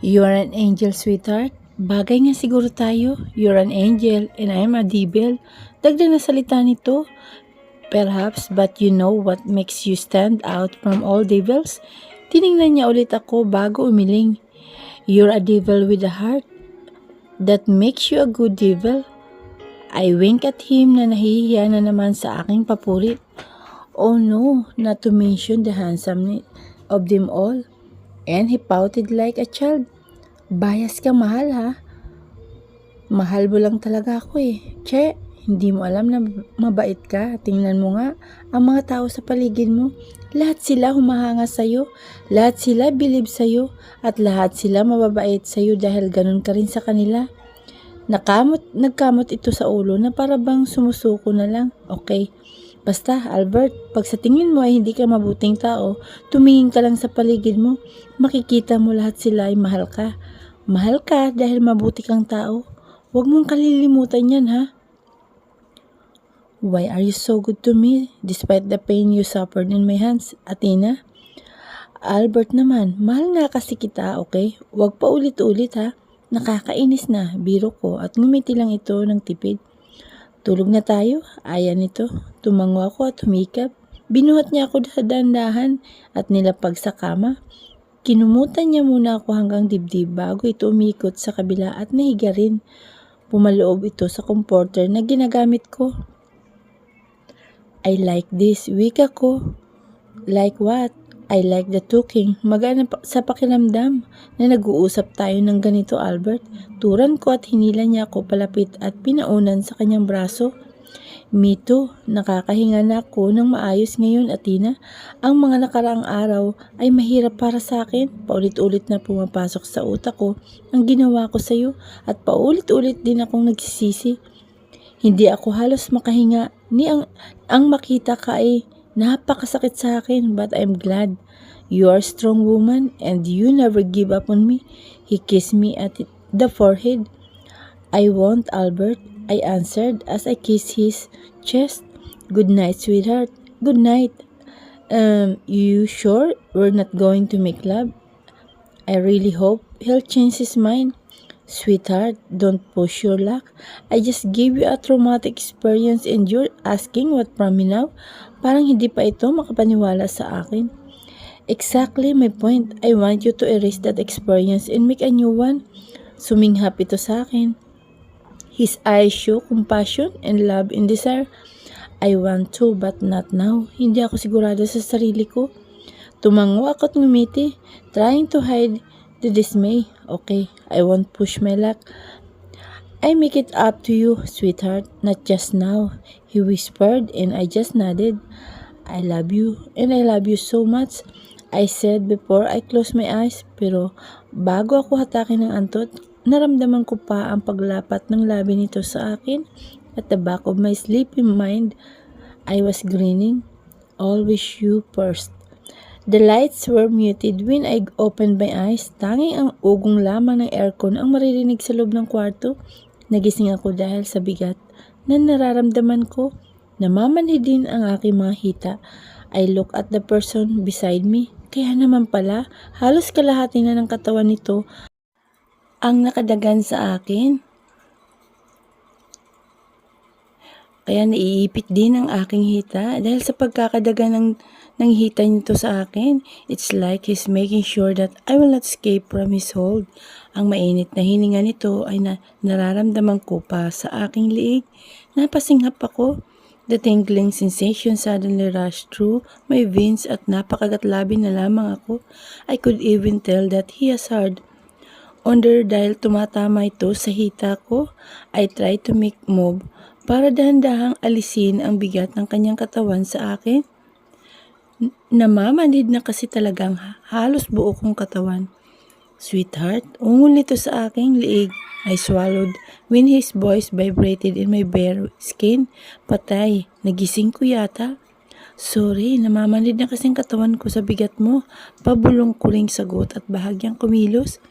You're an angel, sweetheart. Bagay nga siguro tayo. You're an angel and I'm a devil. Dagdag na salita nito. Perhaps, but you know what makes you stand out from all devils? Tiningnan niya ulit ako bago umiling. You're a devil with a heart. That makes you a good devil. I wink at him na nahihiya na naman sa aking papurit. Oh no, not to mention the handsomeness of them all. And he pouted like a child. Bias ka, mahal ha? Mahal mo lang talaga ako eh. Che, hindi mo alam na mabait ka. Tingnan mo nga, ang mga tao sa paligid mo. Lahat sila humahanga sa'yo. Lahat sila bilib sa'yo. At lahat sila mababait sa'yo dahil ganun ka rin sa kanila. Nagkamot ito sa ulo na para bang sumusuko na lang. Okay. Basta, Albert, pag sa tingin mo ay hindi ka mabuting tao, tumingin ka lang sa paligid mo, makikita mo lahat sila ay mahal ka. Mahal ka dahil mabuti kang tao. Huwag mong kalilimutan yan, ha? Why are you so good to me, despite the pain you suffered in my hands, Athena? Albert naman, mahal nga kasi kita, okay? Huwag pa ulit-ulit, ha? Nakakainis na, biro ko, at ngumiti lang ito ng tipid. Tulog na tayo, ayan ito. Tumango ako at humikap. Binuhat niya ako dahan-dahan at nilapag sa kama. Kinumutan niya muna ako hanggang dibdib bago ito umikot sa kabila at nahiga rin. Pumaloob ito sa comforter na ginagamit ko. I like this, wika ko. Like what? I like the talking. Magana sa pakiramdam na nag-uusap tayo ng ganito, Albert. Turan ko at hinila niya ako palapit at pinaunan sa kanyang braso. Me too, nakakahinga na ako ng maayos ngayon, Athena. Ang mga nakaraang araw ay mahirap para sa akin. Paulit-ulit na pumapasok sa utak ko ang ginawa ko sa iyo at paulit-ulit din akong nagsisisi. Hindi ako halos makahinga ni ang makita ka ay napakasakit sa akin, but I'm glad. You are a strong woman and you never give up on me. He kissed me at the forehead. I won't, Albert, I answered as I kissed his chest. Good night, sweetheart. Good night. You sure we're not going to make love? I really hope he'll change his mind. Sweetheart, don't push your luck. I just gave you a traumatic experience and you're asking what from me now? Parang hindi pa ito makapaniwala sa akin. Exactly my point. I want you to erase that experience and make a new one. Suminghap ito sa akin. His eyes show compassion and love and desire. I want to, but not now. Hindi ako sigurado sa sarili ko. Tumango ako at ngumiti, trying to hide the dismay. Okay, I won't push my luck. I make it up to you, sweetheart, not just now, he whispered and I just nodded. I love you and I love you so much, I said before I closed my eyes. Pero bago ako hatakin ng antot, naramdaman ko pa ang paglapat ng labi nito sa akin. At the back of my sleepy mind, I was grinning. Always you first. The lights were muted when I opened my eyes. Tanging ang ugong lamang ng aircon ang maririnig sa loob ng kwarto. Nagising ako dahil sa bigat na nararamdaman ko. Namamanhid din ang aking mga hita. I look at the person beside me. Kaya naman pala, halos kalahati na ng katawan nito ang nakadagan sa akin. Kaya naiipit din ang aking hita dahil sa pagkakadagan ng hita nito sa akin. It's like he's making sure that I will not escape from his hold. Ang mainit na hininga nito ay nararamdaman ko pa sa aking liig. Napasinghap ako. The tingling sensation suddenly rushed through my veins at napakagatlabi na lamang ako. I could even tell that he has hard under dahil tumatama ito sa hita ko. I tried to make move para dahan-dahang alisin ang bigat ng kanyang katawan sa akin. Namamanid na kasi talagang halos buo kong katawan. Sweetheart, ungol nito sa aking liig. I swallowed when his voice vibrated in my bare skin. Patay, nagising ko yata. Sorry, namamanid na kasing katawan ko sa bigat mo. Pabulong ko ring sagot at bahagyang kumilos.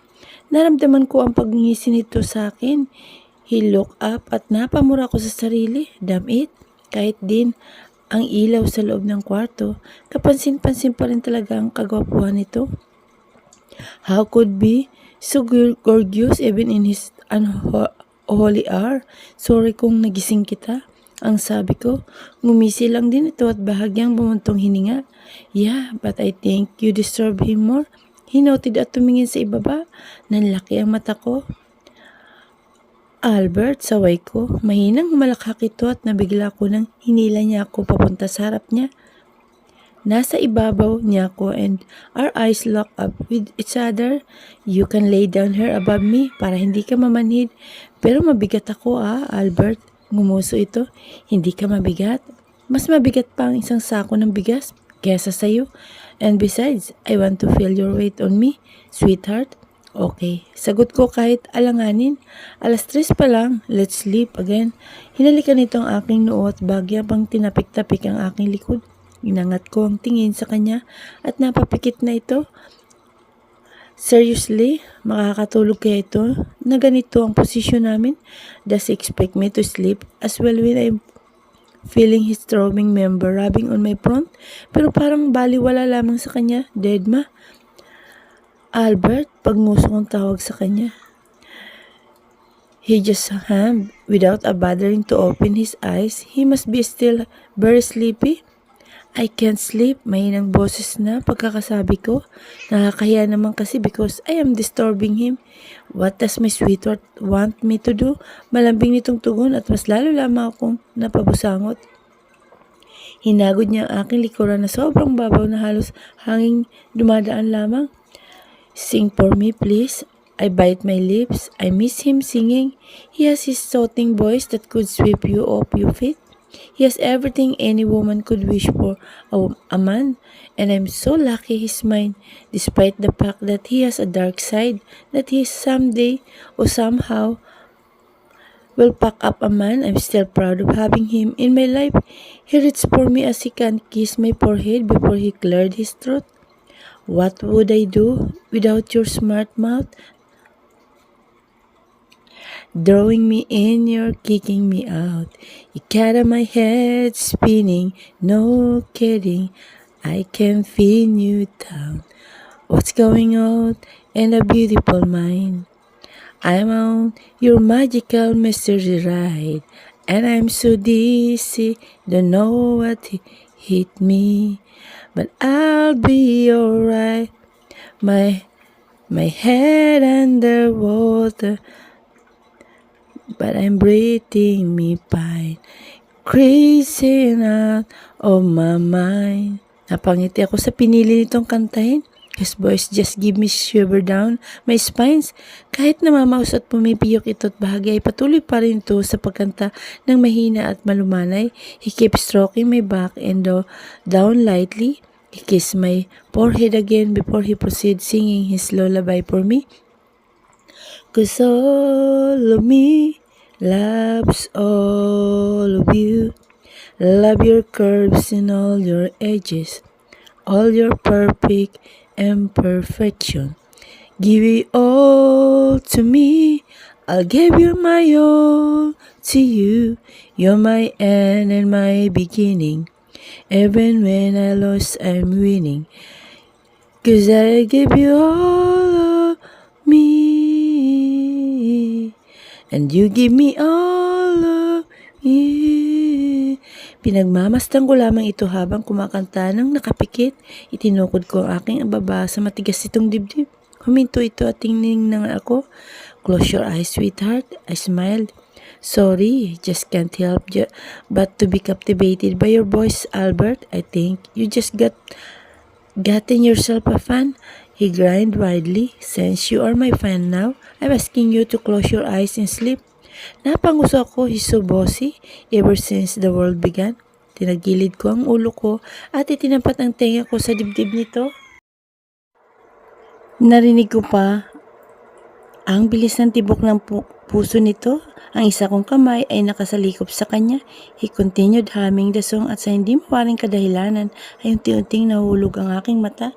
Naramdaman ko ang pagngisi nito sa akin. He looked up at napamura ko sa sarili. Damn it. Kahit din ang ilaw sa loob ng kwarto, kapansin-pansin pa rin talaga ang kagwapuhan nito. How could be? So gorgeous even in his unholy hour. Sorry kung nagising kita. Ang sabi ko, ngumisi lang din ito at bahagyang bumuntong hininga. Yeah, but I think you deserve him more. He noted at tumingin sa ibaba. Nanlaki ang mata ko. Albert, saway ko. Mahinang humalakhak ito at nabigla ko nang hinila niya ako papunta sa harap niya. Nasa ibabaw niya ako and our eyes lock up with each other. You can lay down here above me para hindi ka mamanhid. Pero mabigat ako Albert. Ngumuso ito. Hindi ka mabigat. Mas mabigat pa ang isang sako ng bigas kesa sa'yo. And besides, I want to feel your weight on me, sweetheart. Okay, sagot ko kahit alanganin. 3:00 pa lang, let's sleep again. Hinalikan nito ang aking noo at bagya pang tinapik-tapik ang aking likod. Inangat ko ang tingin sa kanya at napapikit na ito. Seriously, makakatulog kaya ito na ganito ang posisyon namin? Does he expect me to sleep as well when I'm feeling his throbbing member rubbing on my front? Pero parang baliwala lamang sa kanya, dead ma. Albert, pagnguso kong tawag sa kanya. He just hummed without bothering to open his eyes. He must be still very sleepy. I can't sleep, mahinang boses na pagkakasabi ko. Nakakahiya naman kasi because I am disturbing him. What does my sweetheart want me to do? Malambing nitong tugon at mas lalo lamang akong napabusangot. Hinagod niya ang aking likuran na sobrang babaw na halos hanging dumadaan lamang. Sing for me, please. I bite my lips. I miss him singing. He has his soothing voice that could sweep you off your feet. He has everything any woman could wish for a man, and I'm so lucky he's mine, despite the fact that he has a dark side, that he someday or somehow will pack up a man. I'm still proud of having him in my life. He reached for me as he can't kiss my forehead before he cleared his throat. What would I do without your smart mouth? Drawing me in, you're kicking me out. You got my head spinning, no kidding. I can pin you down. What's going on in a beautiful mind? I'm on your magical mystery ride, and I'm so dizzy, don't know what hit me, but I'll be alright. My head underwater, but I'm breathing me fine. Crazy out of my mind. Napangiti ako sa pinili nitong kantahin. His voice just give me shiver down my spines. Kahit namamaus at pumipiyok ito at bahagi ay patuloy pa rin ito sa pagkanta ng mahina at malumanay. He keeps stroking my back and down lightly. He kissed my forehead again before he proceeded singing his lullaby for me. 'Cause all of me loves all of you. Love your curves and all your edges, all your perfect imperfection. Give it all to me. I'll give you my all to you. You're my end and my beginning. Even when I lost, I'm winning. 'Cause I give you all of me, and you give me all of me. Pinagmamasdan ko lamang ito habang kumakanta ng nakapikit. Itinukod ko ang aking baba sa matigas itong dibdib. Huminto ito at tingning na ako. Close your eyes, sweetheart. I smiled. Sorry, just can't help but to be captivated by your voice, Albert. I think you just gotten yourself a fan. He grinned widely. Since you are my fan now, I'm asking you to close your eyes and sleep. Napanguso ako, he's so bossy ever since the world began. Tinagilid ko ang ulo ko at itinapat ang tenga ko sa dibdib nito. Narinig ko pa ang bilis ng tibok ng puso nito. Ang isa kong kamay ay nakasalikop sa kanya. He continued humming the song at sa hindi mawaring kadahilanan ay unti-unting nahulog ang aking mata.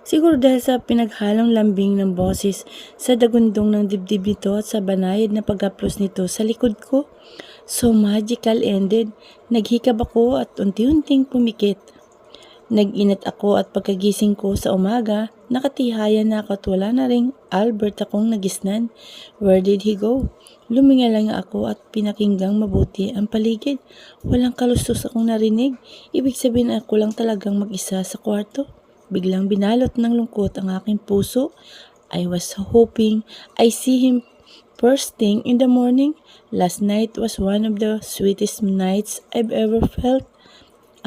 Siguro dahil sa pinaghalong lambing ng boses sa dagundong ng dibdib nito at sa banayad na pag-aplos nito sa likod ko. So magical ended. Naghikab ako at unti-unting pumikit. Nag-inat ako at pagkagising ko sa umaga, Nakatihayan na ako at wala na ring Albert akong nagisnan. Where did he go? Luminga lang ako at pinakinggang mabuti ang paligid. Walang kalustos akong narinig. Ibig sabihin ako lang talagang mag-isa sa kwarto. Biglang binalot ng lungkot ang aking puso. I was hoping I see him first thing in the morning. Last night was one of the sweetest nights I've ever felt.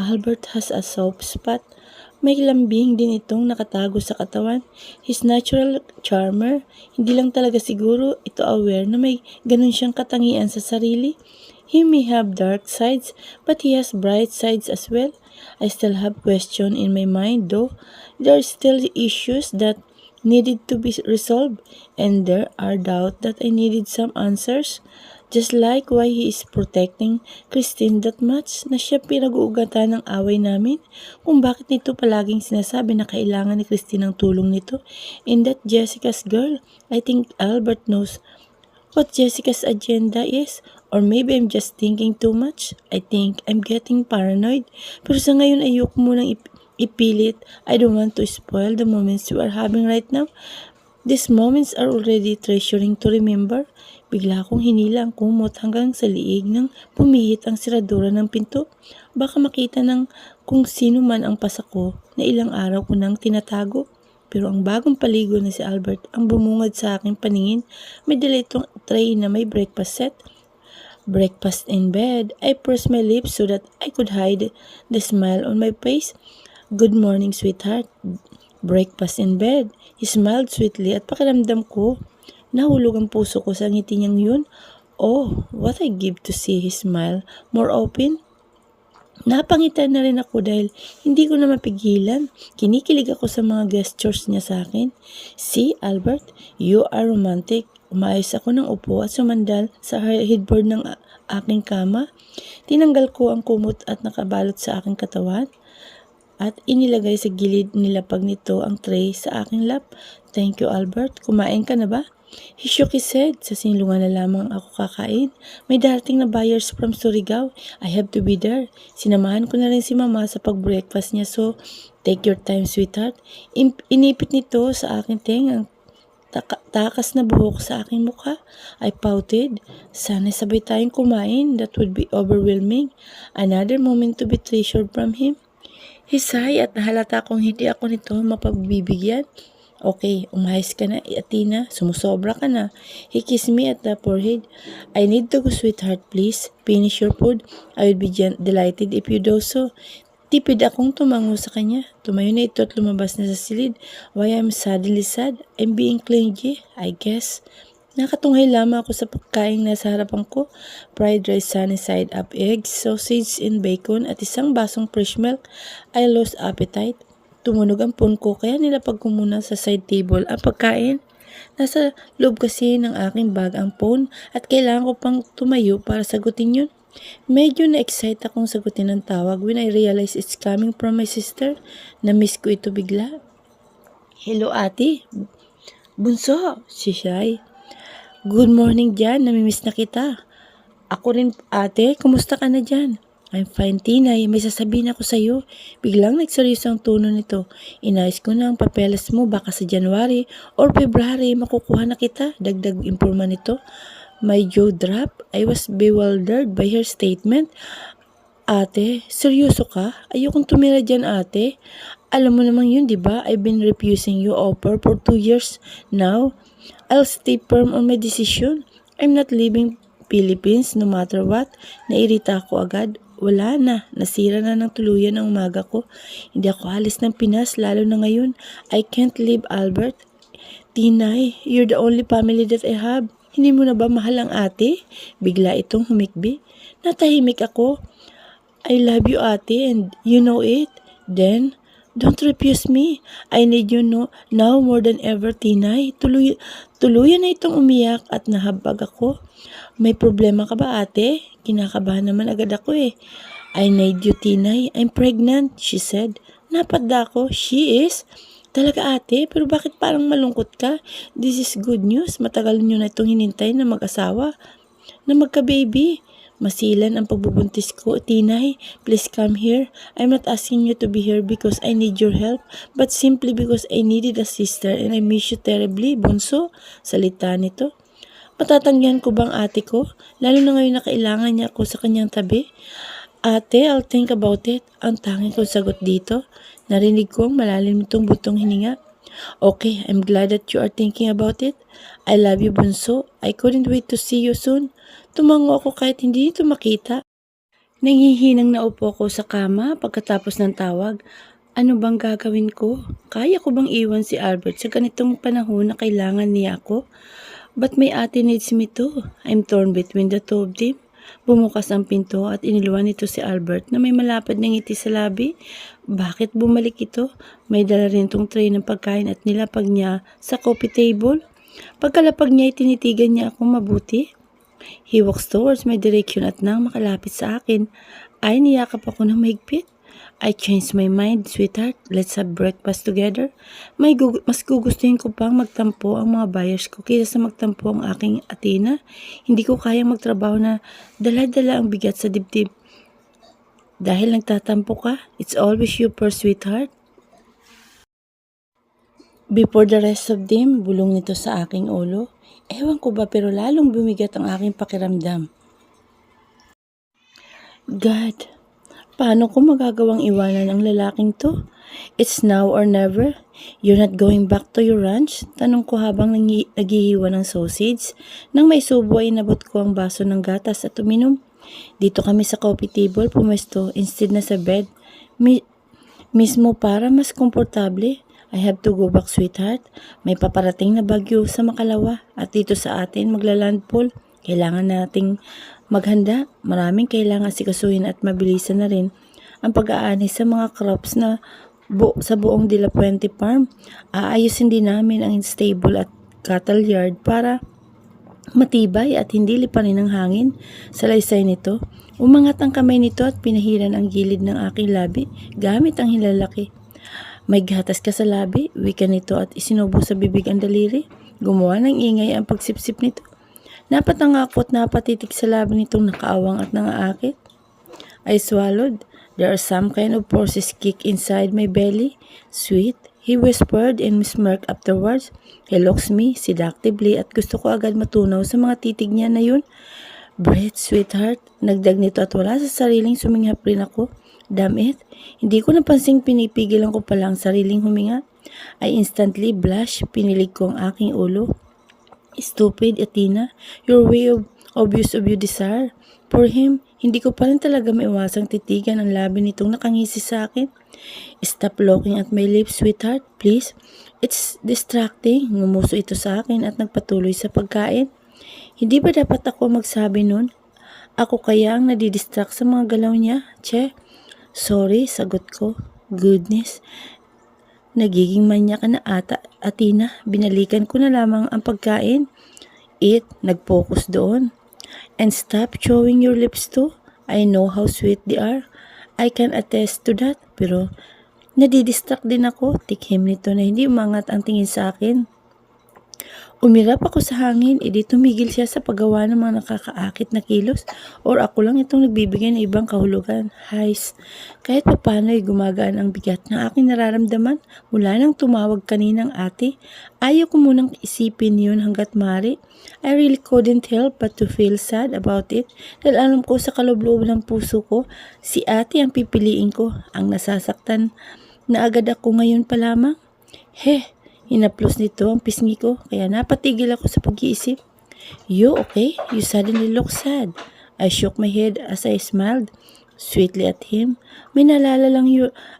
Albert has a soft spot. May lambing din itong nakatago sa katawan. His natural charmer. Hindi lang talaga siguro ito aware na may ganun siyang katangian sa sarili. He may have dark sides, but he has bright sides as well. I still have questions in my mind though. There are still issues that needed to be resolved, and there are doubts that I needed some answers. Just like why he is protecting Christine that much na siya pinag-uugatan ng away namin, kung bakit nito palaging sinasabi na kailangan ni Christine ang tulong nito. And that Jessica's girl, I think Albert knows what Jessica's agenda is, or maybe I'm just thinking too much. I think I'm getting paranoid, pero sa ngayon ayoko munang ipilit. I don't want to spoil the moments we are having right now. These moments are already treasuring to remember. Bigla akong hinila ang kumot hanggang sa liig nang pumihit ang siradura ng pinto. Baka makita ng kung sino man ang pasako na ilang araw ko nang tinatago. Pero ang bagong paligo na si Albert ang bumungad sa aking paningin. May dala itong tray na may breakfast set. Breakfast in bed. I pursed my lips so that I could hide the smile on my face. Good morning, sweetheart. Breakfast in bed. He smiled sweetly at pakiramdam ko, nahulog ang puso ko sa ngiti niyang yun. Oh, what I give to see his smile more open. Napangitan na rin ako dahil hindi ko na mapigilan. Kinikilig ako sa mga gestures niya sa akin. See, Albert, you are romantic. Umayos ako ng upo at sumandal sa headboard ng aking kama. Tinanggal ko ang kumot at nakabalot sa aking katawan at inilagay sa gilid nilapag nito ang tray sa aking lap. Thank you, Albert. Kumain ka na ba? He shook his head. Sa sinlungan na lamang ako kakain. May darating na buyers from Surigao. I have to be there. Sinamahan ko na rin si Mama sa pag-breakfast niya, so take your time, sweetheart. Inipit nito sa aking tengang takas na buhok sa aking mukha. I pouted. Sana sabay tayong kumain. That would be overwhelming. Another moment to be treasured from him. He sighed at nahalata kong hindi ako nito mapagbibigyan. Okay, umayos ka na, Athena. Sumusobra ka na. He kissed me at the forehead. I need to go, sweetheart, please. Finish your food. I would be delighted if you do so. Tipid akong tumango sa kanya. Tumayo na ito at lumabas na sa silid. Why I'm suddenly sad? I'm being clingy, I guess. Nakatunghay lamang ako sa pagkain nasa harapan ko. Fried rice, sunny side up eggs, sausage and bacon at isang basong fresh milk. I lost appetite. Tumunog ang phone ko kaya nilapag ko muna sa side table ang pagkain. Nasa loob kasi ng aking bag ang phone at kailangan ko pang tumayo para sagutin yun. Medyo na-excite akong sagutin ang tawag when I realized it's coming from my sister. Na-miss ko ito bigla. Hello, ate. Bunso, si Shai. Good morning dyan, namimiss na kita. Ako rin, ate, kumusta ka na dyan? I'm fine, Tinay, may sasabihin ako sa'yo. Biglang nagseryoso ang tono nito. Inayos ko na ang papeles mo, baka sa January or February makukuha na kita. Dagdag imporma nito. My jaw dropped. I was bewildered by her statement. Ate, seryoso ka? Ayokong tumira dyan, ate. Alam mo naman yun, di ba? I've been refusing your offer for 2 years now. I'll stay firm on my decision. I'm not leaving Philippines no matter what. Nairita ako agad. Wala na. Nasira na ng tuluyan ang umaga ko. Hindi ako alis ng Pinas lalo na ngayon. I can't leave Albert. Tinay, you're the only family that I have. Hindi mo na ba mahal ang ate? Bigla itong humikbi. Natahimik ako. I love you, ate, and you know it. Then, don't refuse me. I need you now more than ever, Tinay. Tuluyan na itong umiyak at nahabag ako. May problema ka ba, ate? Kinakabahan naman agad ako eh. I need you, Tinay. I'm pregnant, she said. Napadda ako. She is? Talaga, ate? Pero bakit parang malungkot ka? This is good news. Matagal nyo na itong hinintay na mag-asawa. Na magka-baby. Masilan ang pagbubuntis ko. Tinay, please come here. I'm not asking you to be here because I need your help, but simply because I needed a sister and I miss you terribly, bunso. Salita nito. Matatanggihan ko bang ate ko? Lalo na ngayon na kailangan niya ako sa kanyang tabi. Ate, I'll think about it. Ang tanging kong sagot dito. Narinig ko ang malalim nitong butong hininga. Okay, I'm glad that you are thinking about it. I love you, bunso. I couldn't wait to see you soon. Tumango ako kahit hindi ito makita. Nangihinang naupo ako sa kama pagkatapos ng tawag. Ano bang gagawin ko? Kaya ko bang iwan si Albert sa ganitong panahon na kailangan niya ako? But my ate needs me too. I'm torn between the two of them. Bumukas ang pinto at iniluwan nito si Albert na may malapad na ngiti sa labi. Bakit bumalik ito? May dala rin tong tray ng pagkain at nilapag niya sa coffee table. Pagkalapag niya, tinitigan niya ako mabuti. He walks towards my direction at nang makalapit sa akin, ay niyakap ako ng mahigpit. I changed my mind, sweetheart. Let's have breakfast together. Mas gugustuhin ko pang magtampo ang mga buyers ko kaysa sa magtampo ang aking Athena. Hindi ko kayang magtrabaho na dala-dala ang bigat sa dibdib. Dahil nagtatampo ka, it's always you first, sweetheart. Before the rest of them, bulong nito sa aking ulo. Ewan ko ba pero lalong bumigat ang aking pakiramdam. God, paano ko magagawang iwanan ang lalaking to? It's now or never. You're not going back to your ranch? Tanong ko habang naghihiwa ng sausage. Nang may subo ay nabot ko ang baso ng gatas at uminom. Dito kami sa coffee table pumesto instead na sa bed. Mismo para mas komportable. I have to go back, sweetheart. May paparating na bagyo sa Makalawa at dito sa atin maglalandfall. Kailangan nating maghanda. Maraming kailangan sikasuhin at mabilisan na rin ang pag-aani sa mga crops na sa buong De La Puente Farm. Aayusin din namin ang stable at cattle yard para matibay at hindi lipanin ng hangin. Salaysay nito, umangat ang kamay nito at pinahiran ang gilid ng aking labi gamit ang hilalaki. May gatas ka sa labi, wika nito at isinubo sa bibig ang daliri. Gumawa ng ingay ang pagsipsip nito. Napatanga ako at napatitik sa labi nitong nakaawang at nangaakit. I swallowed. There are some kind of forces kick inside my belly. Sweet, he whispered and smirked afterwards. He looks me seductively at gusto ko agad matunaw sa mga titig niya na yun. Breath, sweetheart. Nagdag nito at wala sa sariling suminghap rin ako. Damn it, hindi ko napansing pinipigilan ko palang sariling huminga. I instantly blushed, pinilig ko ang aking ulo. Stupid, Athena, your way of obvious of your desire. For him, hindi ko pa rin talaga maiwasang titigan ang labi nitong nakangisi sa akin. Stop looking at my lips, sweetheart, please. It's distracting. Ngumuso ito sa akin at nagpatuloy sa pagkain. Hindi ba dapat ako magsabi nun? Ako kaya ang nadidistract sa mga galaw niya? Che? Sorry, sagot ko. Goodness. Nagiging manya ka na ata, Athena. Binalikan ko na lamang ang pagkain. Eat, nag-focus doon. And stop showing your lips too. I know how sweet they are. I can attest to that. Pero nadidistract din ako. Tikhim nito na hindi umangat ang tingin sa akin. Umirap ako sa hangin, edi tumigil siya sa paggawa ng mga nakakaakit na kilos or ako lang itong nagbibigay ng ibang kahulugan. Hays, kahit papano ay gumagaan ang bigat ng aking nararamdaman mula nang tumawag kaninang ate. Ayaw ko munang isipin yun hanggat maaari. I really couldn't help but to feel sad about it dahil alam ko sa kaloob-loob ng puso ko, si ate ang pipiliin ko, ang nasasaktan na agad ako ngayon pa lamang. Hinaplos nito ang pisngi ko kaya napatigil ako sa pag-iisip. You okay? You suddenly look sad. I shook my head as I smiled sweetly at him. May nalala lang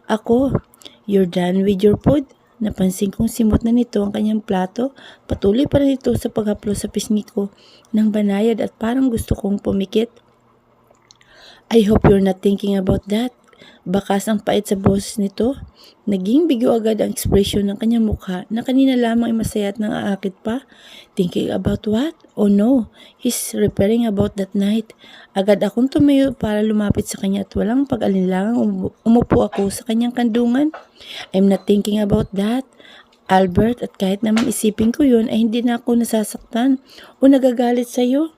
ako. You're done with your food? Napansin kong simot na nito ang kanyang plato. Patuloy pa rin ito sa paghaplos sa pisngi ko ng banayad at parang gusto kong pumikit. I hope you're not thinking about that. Bakas ang pait sa boses nito. Naging bigo agad ang ekspresyon ng kanyang mukha na kanina lamang ay masaya at nangaakit pa. Thinking about what? Oh no, he's referring about that night. Agad akong tumayo para lumapit sa kanya at walang pag-alinlangang umupo ako sa kanyang kandungan. I'm not thinking about that, Albert, at kahit naman isipin ko yun ay hindi na ako nasasaktan o nagagalit sa iyo.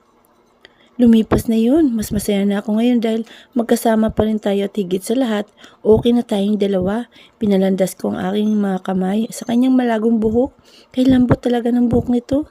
Lumipas na yun. Mas masaya na ako ngayon dahil magkasama pa rin tayo at higit sa lahat, okay na tayong dalawa. Pinalandas ko ang aking mga kamay sa kanyang malagong buhok. Kay lambot talaga ng buhok nito.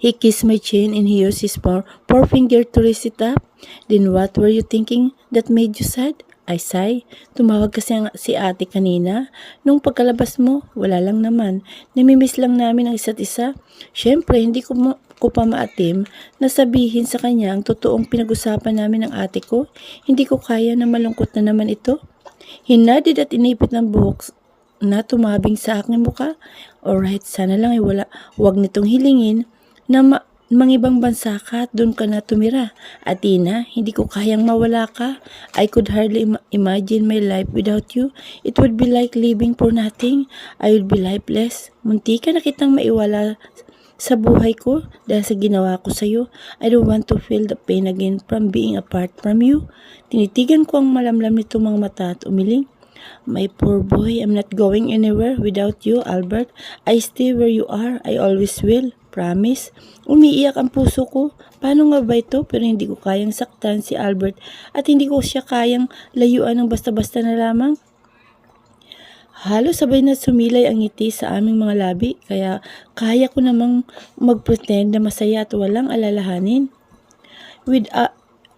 He kissed my chin and he used his forefinger to raise it up. Then what were you thinking that made you sad? I sigh. Tumawag kasi si ate kanina. Nung pagkalabas mo, wala lang naman. Namimiss lang namin ang isa't isa. Siyempre, hindi ko pa maatim na sabihin sa kanya ang totoong pinag-usapan namin ng ate ko. Hindi ko kaya na malungkot na naman ito. Hinadid at inipit ng buhok na tumabing sa aking muka. Alright, sana lang wag nitong hilingin na mangibang bansa ka at doon ka na tumira. Athena, hindi ko kayang mawala ka. I could hardly imagine my life without you. It would be like living for nothing. I would be lifeless. Munti ka na kitang maiwala sa buhay ko dahil sa ginawa ko sa iyo. I don't want to feel the pain again from being apart from you. Tinitigan ko ang malamlam nito mga mata at umiling. My poor boy, I'm not going anywhere without you, Albert. I stay where you are. I always will. Promise. Umiiyak ang puso ko. Paano nga ba ito? Pero hindi ko kayang saktan si Albert at hindi ko siya kayang layuan ng basta-basta na lamang. Halos sabay na sumilay ang ngiti sa aming mga labi kaya kaya ko namang mag-pretend na masaya at walang alalahanin. With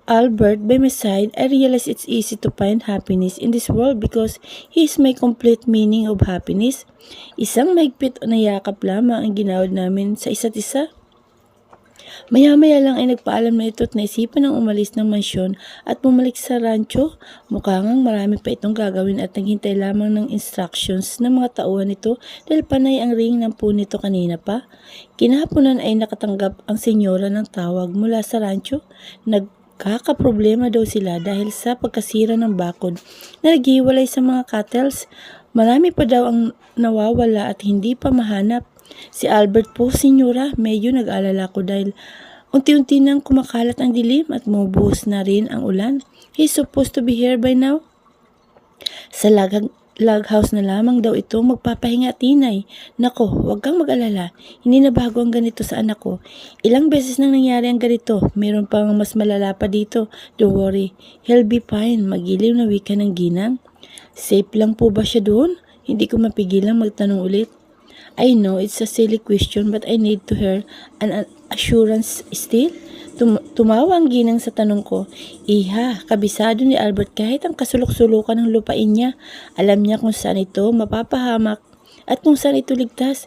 Albert by my side, I realize it's easy to find happiness in this world because he is my complete meaning of happiness. Isang mahigpit na yakap lamang ang ginawad namin sa isa't isa. Maya-maya lang ay nagpaalam na ito at naisipan ng umalis ng mansyon at bumalik sa rancho. Mukha ngang marami pa itong gagawin at naghintay lamang ng instructions ng mga tauhan nito dahil panay ang ring ng po nito kanina pa. Kinahaponan ay nakatanggap ang senyora ng tawag mula sa rancho. Nagkakaproblema daw sila dahil sa pagkasira ng bakod na naghiwalay sa mga cattles. Marami pa daw ang nawawala at hindi pa mahanap. Si Albert po, senyora, medyo nag-alala ko dahil unti-unti nang kumakalat ang dilim at bumubuhos na rin ang ulan. He's supposed to be here by now. Sa log house na lamang daw ito magpapahinga, Tinay. Nako, huwag kang mag-alala. Hindi na bago ang ganito sa anak ko. Ilang beses nang nangyari ang ganito. Meron pang mas malala pa dito. Don't worry. He'll be fine. Magiliw na wika ng ginang. Safe lang po ba siya doon? Hindi ko mapigilang magtanong ulit. I know it's a silly question but I need to hear an assurance still. Tumawa ang ginang sa tanong ko. Iha, kabisado ni Albert kahit ang kasulok-sulukan ng lupain niya. Alam niya kung saan ito mapapahamak at kung saan ito ligtas.